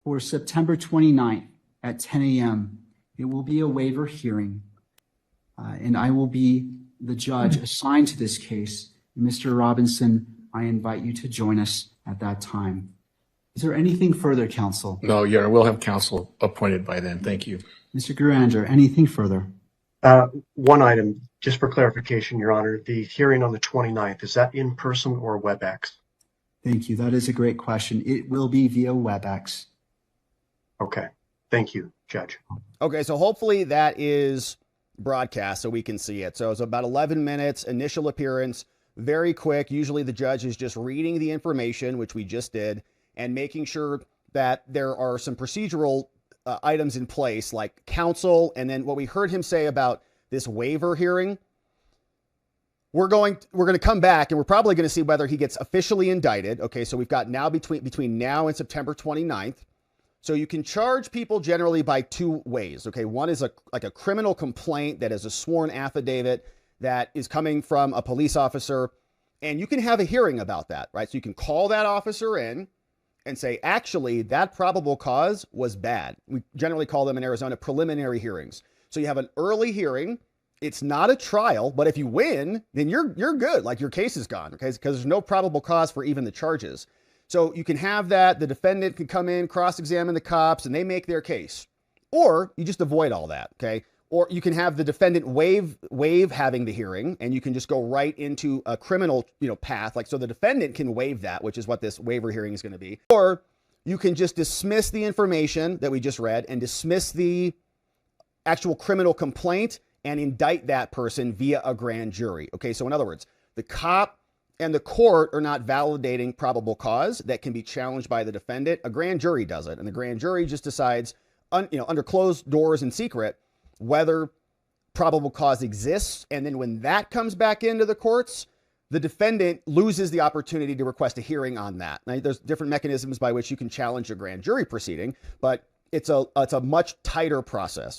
for September 29th at 10 a.m. It will be a waiver hearing, and I will be the judge assigned to this case. Mr. Robinson, I invite you to join us at that time. Is there anything further, counsel? No, Your Honor, we'll have counsel appointed by then. Thank you. Mr. Gouveia, anything further? One item, just for clarification, Your Honor, the hearing on the 29th, is that in person or WebEx? Thank you. That is a great question. It will be via WebEx. Okay. Thank you, Judge. Okay, so hopefully that is broadcast so we can see it. So it's about 11 minutes, initial appearance, very quick. Usually the judge is just reading the information, which we just did, and making sure that there are some procedural items in place like counsel. And then what we heard him say about this waiver hearing, we're going to come back and we're probably going to see whether he gets officially indicted. Okay, so we've got now between now and September 29th. So you can charge people generally by two ways. Okay, one is like a criminal complaint that is a sworn affidavit that is coming from a police officer, and you can have a hearing about that, right? So you can call that officer in and say, actually, that probable cause was bad. We generally call them in Arizona preliminary hearings. So you have an early hearing. It's not a trial, but if you win, then you're good. Like your case is gone, okay? Because there's no probable cause for even the charges. So you can have that. The defendant can come in, cross-examine the cops, and they make their case. Or you just avoid all that, okay? Or you can have the defendant waive having the hearing, and you can just go right into a criminal, path. Like, so the defendant can waive that, which is what this waiver hearing is going to be. Or you can just dismiss the information that we just read and dismiss the actual criminal complaint and indict that person via a grand jury. Okay, so in other words, the cop and the court are not validating probable cause that can be challenged by the defendant. A grand jury does it, and the grand jury just decides, under closed doors and secret, whether probable cause exists. And then when that comes back into the courts, the defendant loses the opportunity to request a hearing on that. Now, there's different mechanisms by which you can challenge a grand jury proceeding, but it's a much tighter process.